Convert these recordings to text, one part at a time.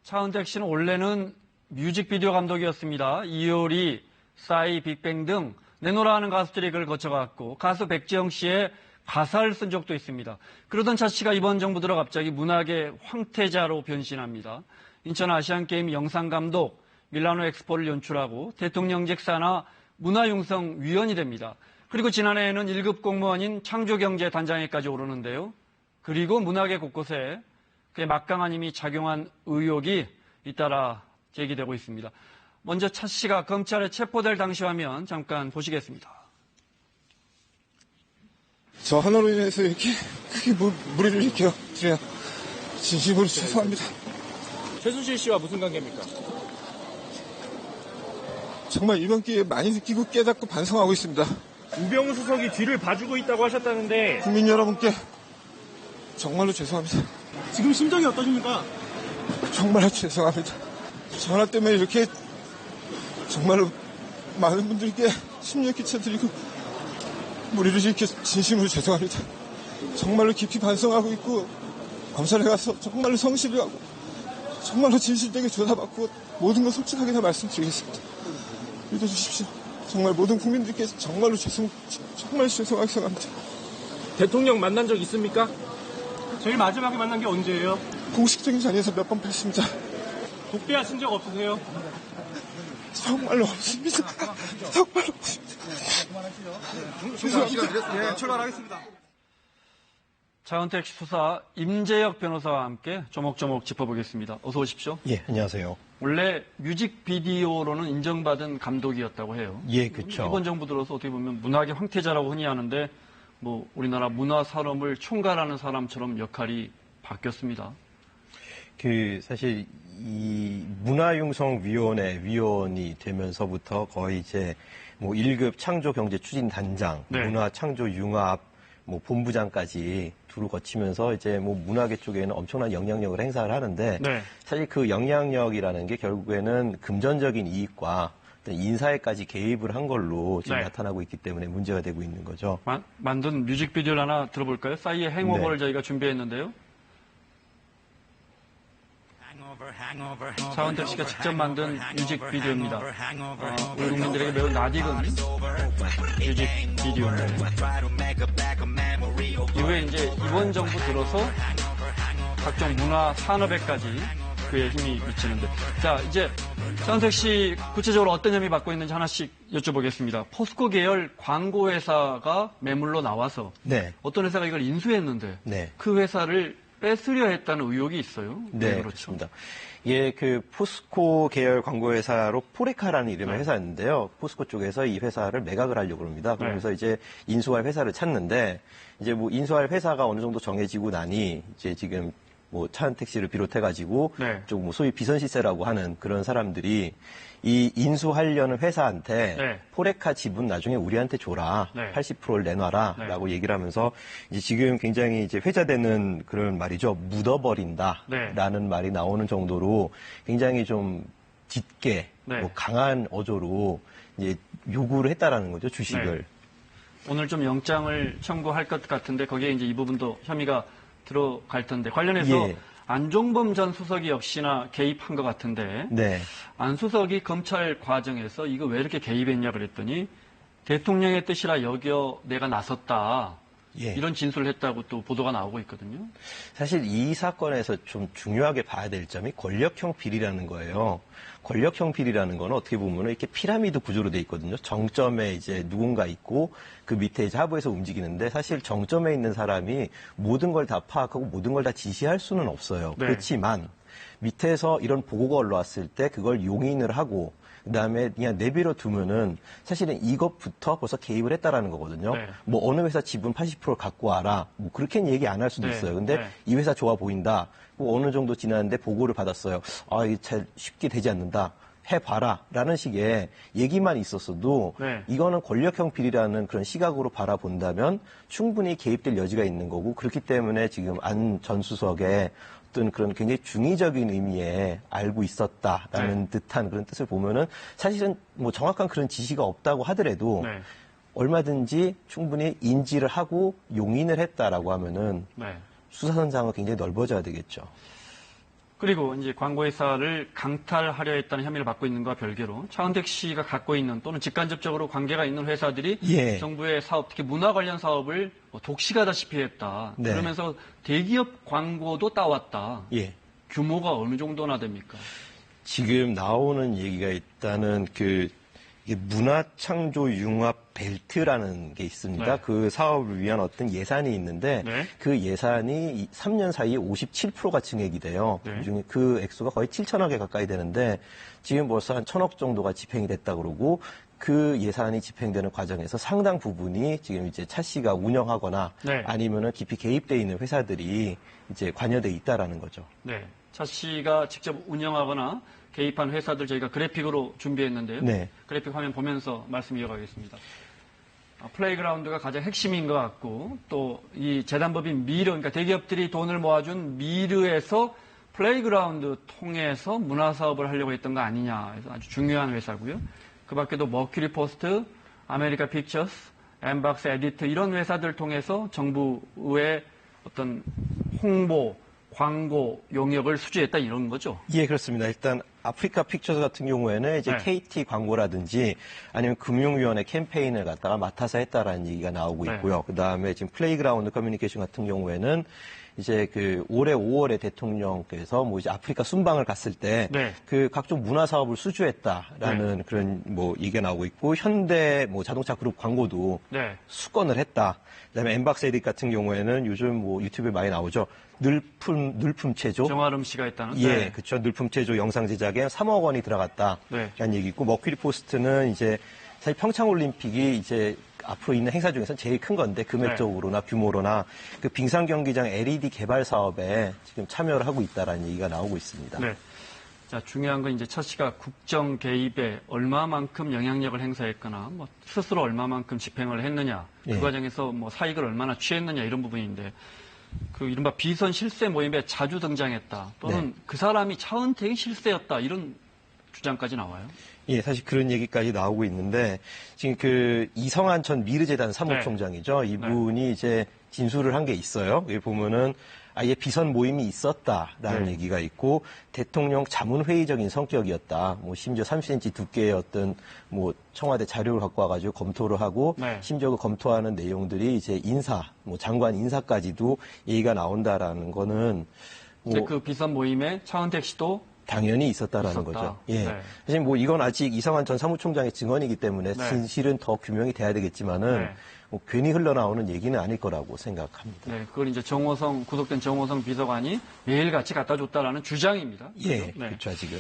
차은택 씨는 원래는 뮤직비디오 감독이었습니다. 이효리, 싸이, 빅뱅 등 내노라 하는 가수들이 그걸 거쳐갔고 가수 백지영 씨의 가사를 쓴 적도 있습니다. 그러던 차 씨가 이번 정부 들어 갑자기 문학의 황태자로 변신합니다. 인천 아시안게임 영상감독, 밀라노 엑스포를 연출하고 대통령직 산하 문화융성위원이 됩니다. 그리고 지난해에는 1급 공무원인 창조경제단장에까지 오르는데요. 그리고 문학의 곳곳에 그의 막강한 힘이 작용한 의혹이 잇따라 제기되고 있습니다. 먼저 차 씨가 검찰에 체포될 당시 화면 잠깐 보시겠습니다. 저 하나로 인해서 이렇게 크게 무리를 일으켜 드려 진심으로 죄송합니다. 최순실 씨와 무슨 관계입니까? 정말 이번 기회에 많이 느끼고 깨닫고 반성하고 있습니다. 우병우 수석이 뒤를 봐주고 있다고 하셨다는데 국민 여러분께 정말로 죄송합니다. 지금 심정이 어떠십니까? 정말로 죄송합니다. 전화 때문에 이렇게 정말로 많은 분들께 심려 끼쳐드리고 무리를 일으켜 진심으로 죄송합니다. 정말로 깊이 반성하고 있고 검찰에 가서 정말로 성실히 하고 정말로 진실되게 조사받고 모든 걸 솔직하게 다 말씀드리겠습니다. 믿어주십시오. 정말 모든 국민들께 정말 죄송하게 생각합니다. 대통령 만난 적 있습니까? 제일 마지막에 만난 게 언제예요? 공식적인 자리에서 몇 번 뵀습니다. 독대하신 적 없으세요? 정말로 없습니다. 정말로 없습니다. 죄송합니다. 예, 출발하겠습니다. 차은택 씨 수사 임재혁 변호사와 함께 조목조목 짚어보겠습니다. 어서 오십시오. 예, 안녕하세요. 원래 뮤직비디오로는 인정받은 감독이었다고 해요. 예, 그렇죠. 이번 정부 들어서 어떻게 보면 문학의 황태자라고 흔히 하는데 뭐 우리나라 문화 산업을 총괄하는 사람처럼 역할이 바뀌었습니다. 사실 이 문화융성위원회 위원이 되면서부터 거의 이제 뭐 1급 창조경제추진단장, 네. 문화창조융합, 뭐 본부장까지 두루 거치면서 이제 뭐 문화계 쪽에는 엄청난 영향력을 행사를 하는데 네. 사실 그 영향력이라는 게 결국에는 금전적인 이익과 인사에까지 개입을 한 걸로 지금 네. 나타나고 있기 때문에 문제가 되고 있는 거죠. 만든 뮤직비디오를 하나 들어볼까요? 싸이의 행오버를 네. 저희가 준비했는데요. 차은택 씨가 직접 만든 뮤직비디오입니다. 우리 국민들에게 매우 낯익은 뮤직비디오인데 이후에 이제 이번 정부 들어서 각종 문화 산업에까지 그의 힘이 미치는데 자 이제 차은택 씨 구체적으로 어떤 혐의 받고 있는지 하나씩 여쭤보겠습니다. 포스코 계열 광고 회사가 매물로 나와서 네. 어떤 회사가 이걸 인수했는데 네. 그 회사를 뺏으려 했다는 의혹이 있어요. 네, 그렇죠. 그렇습니다. 예, 그 포스코 계열 광고회사로 포레카라는 이름의 네. 회사였는데요. 포스코 쪽에서 이 회사를 매각을 하려고 합니다. 그러면서 이제 인수할 회사를 찾는데 이제 뭐 인수할 회사가 어느 정도 정해지고 나니 이제 지금 뭐 차은택 씨를 비롯해가지고 네. 좀 뭐 소위 비선실세라고 하는 그런 사람들이 이 인수하려는 회사한테 네. 포레카 지분 나중에 우리한테 줘라. 네. 80%를 내놔라라고 얘기를 하면서 이제 지금 굉장히 이제 회자되는 그런 말이죠. 묻어버린다라는 네. 말이 나오는 정도로 굉장히 좀 짙게 네. 뭐 강한 어조로 이제 요구를 했다라는 거죠. 주식을. 네. 오늘 좀 영장을 청구할 것 같은데 거기에 이제 이 부분도 혐의가 들어갈 텐데 관련해서 예. 안종범 전 수석이 역시나 개입한 것 같은데 네. 안 수석이 검찰 과정에서 이거 왜 이렇게 개입했냐 그랬더니 대통령의 뜻이라 여겨 내가 나섰다. 예. 이런 진술을 했다고 또 보도가 나오고 있거든요. 사실 이 사건에서 좀 중요하게 봐야 될 점이 권력형 비리라는 거예요. 권력형 비리라는 거는 어떻게 보면 이렇게 피라미드 구조로 돼 있거든요. 정점에 이제 누군가 있고 그 밑에 이제 하부에서 움직이는데 사실 정점에 있는 사람이 모든 걸 다 파악하고 모든 걸 다 지시할 수는 없어요. 네. 그렇지만 밑에서 이런 보고가 올라왔을 때 그걸 용인을 하고 그다음에 그냥 내버려 두면은 사실은 이것부터 벌써 개입을 했다라는 거거든요. 네. 뭐 어느 회사 지분 80% 갖고 와라. 뭐 그렇게는 얘기 안 할 수도 네. 있어요. 근데 네. 이 회사 좋아 보인다. 뭐 어느 정도 지났는데 보고를 받았어요. 아, 이게 잘 쉽게 되지 않는다. 해봐라. 라는 식의 얘기만 있었어도 네. 이거는 권력형 비리라는 그런 시각으로 바라본다면 충분히 개입될 여지가 있는 거고 그렇기 때문에 지금 안 전 수석의 어떤 그런 굉장히 중의적인 의미에 알고 있었다라는 듯한 그런 뜻을 보면은 사실은 뭐 정확한 그런 지시가 없다고 하더라도 네. 얼마든지 충분히 인지를 하고 용인을 했다라고 하면은 네. 수사선상은 굉장히 넓어져야 되겠죠. 그리고 이제 광고회사를 강탈하려 했다는 혐의를 받고 있는 것과 별개로 차은택 씨가 갖고 있는 또는 직간접적으로 관계가 있는 회사들이 예. 정부의 사업, 특히 문화 관련 사업을 독식하다시피 했다. 네. 그러면서 대기업 광고도 따왔다. 예. 규모가 어느 정도나 됩니까? 지금 나오는 얘기가 일단은 이게 문화창조융합 벨트라는 게 있습니다. 네. 그 사업을 위한 어떤 예산이 있는데 네. 그 예산이 3년 사이에 57%가 증액이 돼요. 네. 그중에 그 액수가 거의 7천억에 가까이 되는데 지금 벌써 한 1,000억 정도가 집행이 됐다 그러고 그 예산이 집행되는 과정에서 상당 부분이 지금 이제 차 씨가 운영하거나 네. 아니면은 깊이 개입돼 있는 회사들이 이제 관여돼 있다라는 거죠. 네. 차 씨가 직접 운영하거나 개입한 회사들 저희가 그래픽으로 준비했는데요. 네. 그래픽 화면 보면서 말씀 이어가겠습니다. 플레이그라운드가 가장 핵심인 것 같고 또 이 재단법인 미르, 그러니까 대기업들이 돈을 모아준 미르에서 플레이그라운드 통해서 문화사업을 하려고 했던 거 아니냐. 그래서 아주 중요한 회사고요. 그 밖에도 머큐리 포스트, 아메리카 픽처스, 엠박스 에디트 이런 회사들 통해서 정부의 어떤 홍보, 광고 용역을 수주했다 이런 거죠. 예, 그렇습니다. 일단 아프리카 픽처스 같은 경우에는 이제 네. KT 광고라든지 아니면 금융위원회 캠페인을 갖다가 맡아서 했다라는 얘기가 나오고 네. 있고요. 그 다음에 지금 플레이그라운드 커뮤니케이션 같은 경우에는 이제 올해 5월에 대통령께서 뭐 이제 아프리카 순방을 갔을 때 네. 각종 문화 사업을 수주했다라는 그런 뭐 얘기가 나오고 있고 현대 뭐 자동차 그룹 광고도 네. 수건을 했다. 그다음에 엠박스 에딧 같은 경우에는 요즘 뭐 유튜브에 많이 나오죠. 늘품 체조. 정아름 씨가 했다는. 예, 네. 그렇죠. 늘품 체조 영상 제작에 3억 원이 들어갔다라는 네. 얘기 있고 머큐리 포스트는 이제 사실 평창 올림픽이 이제 앞으로 있는 행사 중에서 제일 큰 건데 금액적으로나 규모로나 그 빙상 경기장 LED 개발 사업에 지금 참여를 하고 있다라는 얘기가 나오고 있습니다. 네. 자, 중요한 건 이제 차 씨가 국정 개입에 얼마만큼 영향력을 행사했거나 뭐 스스로 얼마만큼 집행을 했느냐, 그 예. 과정에서 뭐 사익을 얼마나 취했느냐 이런 부분인데 그 이른바 비선 실세 모임에 자주 등장했다. 또는 그 사람이 차은택이 실세였다 이런 주장까지 나와요. 예, 사실 그런 얘기까지 나오고 있는데 지금 이성한 전 미르재단 사무총장이죠. 이분이 이제 진술을 한 게 있어요. 여기 보면은 아예 비선 모임이 있었다라는 네. 얘기가 있고 대통령 자문회의적인 성격이었다. 뭐 심지어 30cm 두께의 어떤 뭐 청와대 자료를 갖고 와가지고 검토를 하고 네. 심지어 그 검토하는 내용들이 이제 뭐 장관 인사까지도 얘기가 나온다라는 거는 근데 그 비선 모임에 차은택 씨도 당연히 있었다라는 있었다. 거죠. 예. 네. 사실 뭐 이건 아직 이성한 전 사무총장의 증언이기 때문에 네. 진실은 더 규명이 돼야 되겠지만은 네. 뭐 괜히 흘러나오는 얘기는 아닐 거라고 생각합니다. 네, 그걸 이제 구속된 정호성 비서관이 매일같이 갖다 줬다라는 주장입니다. 예, 그죠? 네. 그렇죠 지금.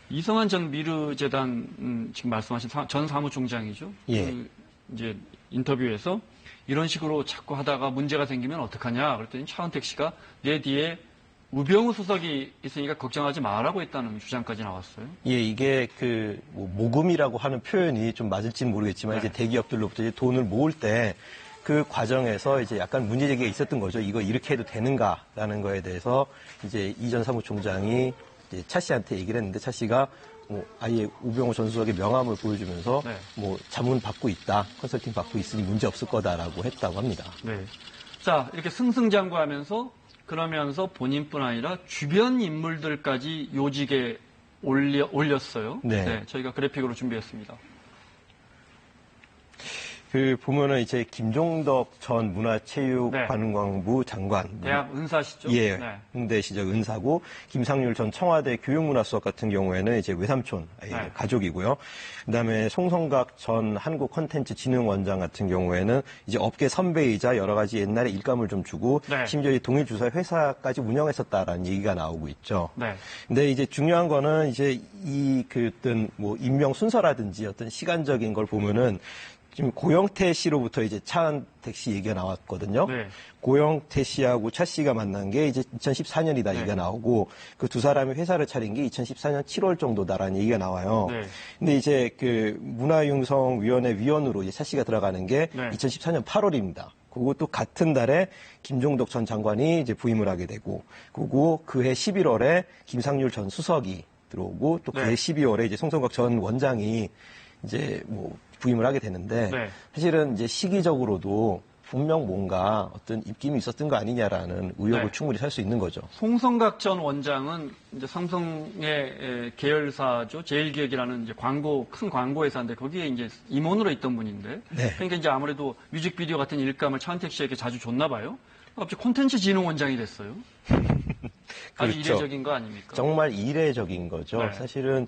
이성한 전 미르재단 지금 말씀하신 전 사무총장이죠. 예. 그 이제 인터뷰에서 이런 식으로 자꾸 하다가 문제가 생기면 어떡하냐 그랬더니 차은택 씨가 내 뒤에 우병우 수석이 있으니까 걱정하지 마라고 했다는 주장까지 나왔어요. 예, 이게 뭐 모금이라고 하는 표현이 좀 맞을지는 모르겠지만 네. 이제 대기업들로부터 이제 돈을 모을 때 그 과정에서 이제 약간 문제 제기가 있었던 거죠. 이거 이렇게 해도 되는가라는 거에 대해서 이제 이 전 사무총장이 이제 차 씨한테 얘기를 했는데 차 씨가 뭐 아예 우병우 전 수석의 명함을 보여주면서 네. 뭐 자문 받고 있다, 컨설팅 받고 있으니 문제 없을 거다라고 했다고 합니다. 네. 자, 이렇게 승승장구하면서 그러면서 본인뿐 아니라 주변 인물들까지 요직에 올렸어요. 네. 저희가 그래픽으로 준비했습니다. 보면은 이제 김종덕 전 문화체육관광부 장관. 대학 은사시죠? 예. 네. 홍대 시절 은사고, 김상률 전 청와대 교육문화수석 같은 경우에는 이제 외삼촌, 네. 가족이고요. 그 다음에 송성각 전 한국콘텐츠진흥원장 같은 경우에는 이제 업계 선배이자 여러 가지 옛날에 일감을 좀 주고, 네. 심지어 이 동일주사 회사까지 운영했었다라는 얘기가 나오고 있죠. 네. 근데 이제 중요한 거는 이제 어떤 뭐 임명 순서라든지 어떤 시간적인 걸 보면은 지금 고영태 씨로부터 이제 차은택 씨 얘기가 나왔거든요. 네. 고영태 씨하고 차 씨가 만난 게 이제 2014년이다 네. 얘기가 나오고 그 두 사람이 회사를 차린 게 2014년 7월 정도다라는 얘기가 나와요. 네. 근데 이제 문화융성위원회 위원으로 이제 차 씨가 들어가는 게 네. 2014년 8월입니다. 그리고 또 같은 달에 김종덕 전 장관이 이제 부임을 하게 되고, 그리고 그해 11월에 김상률 전 수석이 들어오고, 또 그해 네. 12월에 이제 송성각 전 원장이 이제 뭐 부임을 하게 되는데, 네. 사실은 이제 시기적으로도 분명 뭔가 어떤 입김이 있었던 거 아니냐라는 의혹을 네. 충분히 살 수 있는 거죠. 송성각 전 원장은 이제 삼성의 계열사죠. 제일기획이라는 이제 큰 광고 회사인데 거기에 이제 임원으로 있던 분인데. 네. 그러니까 이제 아무래도 뮤직비디오 같은 일감을 차은택 씨에게 자주 줬나 봐요. 갑자기 콘텐츠진흥원장이 됐어요. 아주 그렇죠. 이례적인 거 아닙니까? 정말 이례적인 거죠. 네. 사실은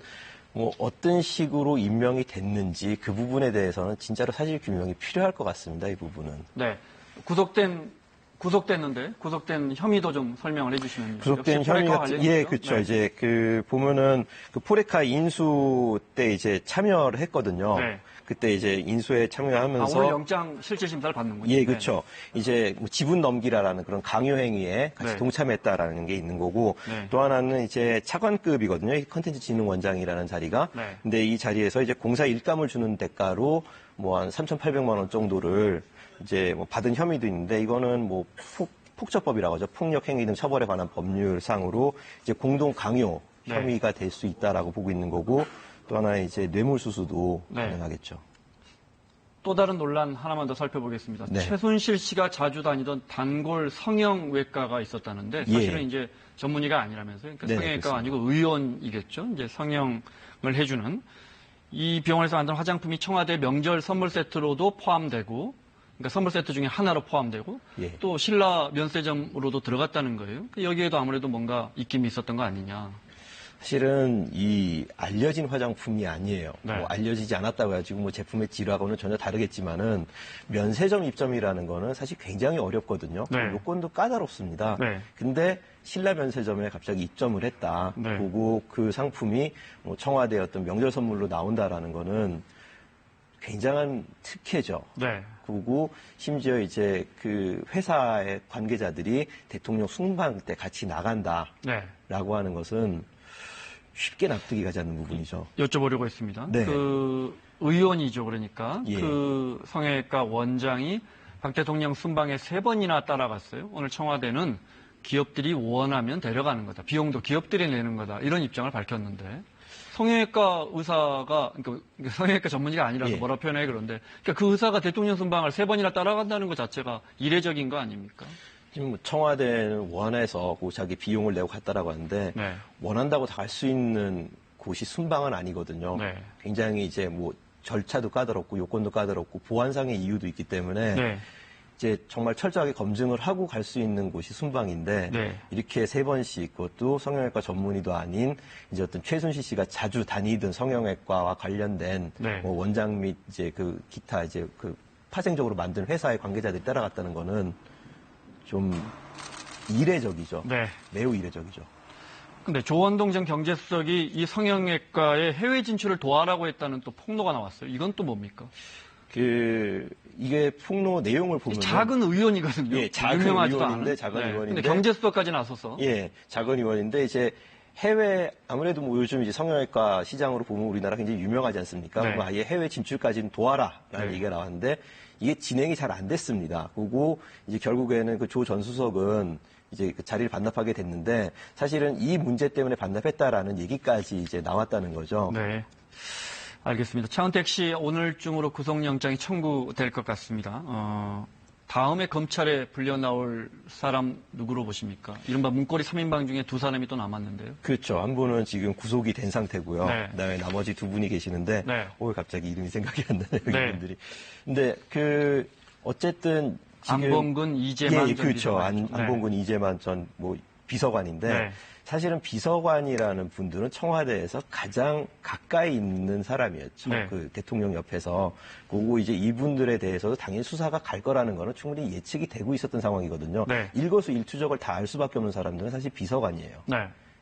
뭐 어떤 식으로 임명이 됐는지 그 부분에 대해서는 진짜로 사실 규명이 필요할 것 같습니다. 이 부분은. 네. 구속됐는데 구속된 혐의도 좀 설명을 해주시면. 구속된 혐의 같은, 예, 그렇죠. 네. 이제 보면은 포레카 인수 때 이제 참여를 했거든요. 네. 그때 이제 인수에 참여하면서. 오늘 영장 실질 심사를 받는군요. 예, 그렇죠. 이제 뭐 지분 넘기라라는 그런 강요 행위에 같이 네. 동참했다라는 게 있는 거고, 네. 또 하나는 이제 차관급이거든요. 이 컨텐츠 진흥원장이라는 자리가. 네. 근데 이 자리에서 이제 공사 일감을 주는 대가로 뭐 한 3,800만 원 정도를 이제 뭐 받은 혐의도 있는데, 이거는 뭐 폭처법이라고 하죠. 폭력 행위 등 처벌에 관한 법률상으로 이제 공동 강요 네. 혐의가 될 수 있다라고 보고 있는 거고, 또 하나 이제 뇌물수수도 네. 가능하겠죠. 또 다른 논란 하나만 더 살펴보겠습니다. 네. 최순실 씨가 자주 다니던 단골 성형외과가 있었다는데 사실은 예. 이제 전문의가 아니라면서요. 그러니까 네, 성형외과가 그렇습니다. 아니고 의원이겠죠. 이제 성형을 해주는 이 병원에서 만든 화장품이 청와대 명절 선물 세트로도 포함되고, 그러니까 선물 세트 중에 하나로 포함되고, 예. 또 신라 면세점으로도 들어갔다는 거예요. 여기에도 아무래도 뭔가 입김이 있었던 거 아니냐. 사실은 이 알려진 화장품이 아니에요. 네. 뭐 알려지지 않았다고 해가지고 뭐 제품의 질하고는 전혀 다르겠지만은 면세점 입점이라는 거는 사실 굉장히 어렵거든요. 네. 요건도 까다롭습니다. 네. 근데 신라 면세점에 갑자기 입점을 했다. 네. 그리고 그 상품이 뭐 청와대 어떤 명절 선물로 나온다라는 거는 굉장한 특혜죠. 네. 그리고 심지어 이제 그 회사의 관계자들이 대통령 순방 때 같이 나간다라고 네. 하는 것은 쉽게 납득이 가지 않는 부분이죠. 여쭤보려고 했습니다. 네. 그 의원이죠, 그러니까 예. 그 성형외과 원장이 박 대통령 순방에 3번이나 따라갔어요. 오늘 청와대는 기업들이 원하면 데려가는 거다. 비용도 기업들이 내는 거다. 이런 입장을 밝혔는데 성형외과 의사가 그러니까 성형외과 전문의가 아니라서 예. 뭐라 표현해 그런데 그러니까 그 의사가 대통령 순방을 3번이나 따라간다는 것 자체가 이례적인 거 아닙니까? 지금 청와대는 원해서 자기 비용을 내고 갔다라고 하는데 네. 원한다고 다 갈 수 있는 곳이 순방은 아니거든요. 네. 굉장히 이제 뭐 절차도 까다롭고 요건도 까다롭고 보안상의 이유도 있기 때문에 네. 이제 정말 철저하게 검증을 하고 갈 수 있는 곳이 순방인데 네. 이렇게 3번씩 그것도 성형외과 전문의도 아닌 이제 어떤 최순실 씨가 자주 다니던 성형외과와 관련된 네. 뭐 원장 및 이제 그 기타 이제 그 파생적으로 만든 회사의 관계자들이 따라갔다는 거는 좀 이례적이죠. 네. 매우 이례적이죠. 근데 조원동 전 경제수석이 이 성형외과의 해외 진출을 도와라고 했다는 또 폭로가 나왔어요. 이건 또 뭡니까? 이게 폭로 내용을 보면 작은 의원이거든요. 예, 작은 유명하지도 의원인데 않은. 작은 네. 의원인데 근데 경제수석까지 나서서. 예, 작은 의원인데 이제 해외 아무래도 뭐 요즘 이제 성형외과 시장으로 보면 우리나라 굉장히 유명하지 않습니까? 네. 그럼 아예 해외 진출까지는 도와라라는 네. 얘기가 나왔는데 이게 진행이 잘 안 됐습니다. 그리고 이제 결국에는 그 조 전 수석은 이제 그 자리를 반납하게 됐는데 사실은 이 문제 때문에 반납했다라는 얘기까지 이제 나왔다는 거죠. 네. 알겠습니다. 차은택 씨 오늘 중으로 구속영장이 청구될 것 같습니다. 다음에 검찰에 불려 나올 사람 누구로 보십니까? 이른바 문고리 3인방 중에 2사람이 또 남았는데요. 그렇죠. 한 분은 지금 구속이 된 상태고요. 네. 그다음에 나머지 2분이 계시는데 네. 왜 갑자기 이름이 생각이 안 나네요. 네. 이분들이. 근데 어쨌든 지금 안봉근, 이재만 예, 전 그렇죠. 비서관이죠. 네. 안봉근, 이재만 전 뭐 비서관인데 네. 사실은 비서관이라는 분들은 청와대에서 가장 가까이 있는 사람이었죠. 네. 그 대통령 옆에서. 그리고 이제 이분들에 대해서도 당연히 수사가 갈 거라는 거는 충분히 예측이 되고 있었던 상황이거든요. 네. 일거수일투족을 다 알 수밖에 없는 사람들은 사실 비서관이에요. 네.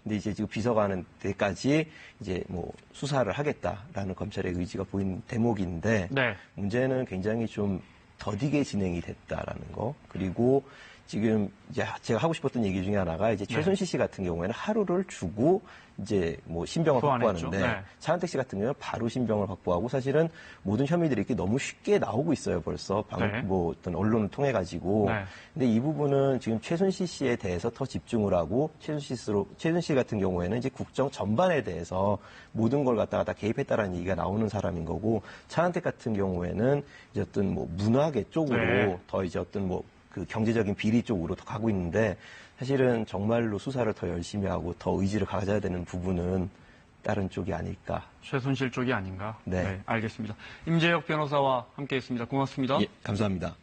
근데 이제 지금 비서관한테까지 이제 뭐 수사를 하겠다라는 검찰의 의지가 보인 대목인데 네. 문제는 굉장히 좀 더디게 진행이 됐다라는 거. 그리고 지금 이제 제가 하고 싶었던 얘기 중에 하나가 이제 최순실 씨 같은 경우에는 하루를 주고 이제 뭐 신병을 소환했죠. 확보하는데 네. 차은택 씨 같은 경우는 바로 신병을 확보하고 사실은 모든 혐의들이 이렇게 너무 쉽게 나오고 있어요. 벌써 네. 뭐 어떤 언론을 통해 가지고. 네. 근데 이 부분은 지금 최순실 씨에 대해서 더 집중을 하고 최순실 같은 경우에는 이제 국정 전반에 대해서 모든 걸 갖다가 다 개입했다라는 얘기가 나오는 사람인 거고 차은택 같은 경우에는 이제 어떤 뭐 문화계 쪽으로 네. 더 이제 어떤 뭐 그 경제적인 비리 쪽으로 더 가고 있는데 사실은 정말로 수사를 더 열심히 하고 더 의지를 가져야 되는 부분은 다른 쪽이 아닐까. 최순실 쪽이 아닌가? 네. 알겠습니다. 임재혁 변호사와 함께했습니다. 고맙습니다. 예, 감사합니다.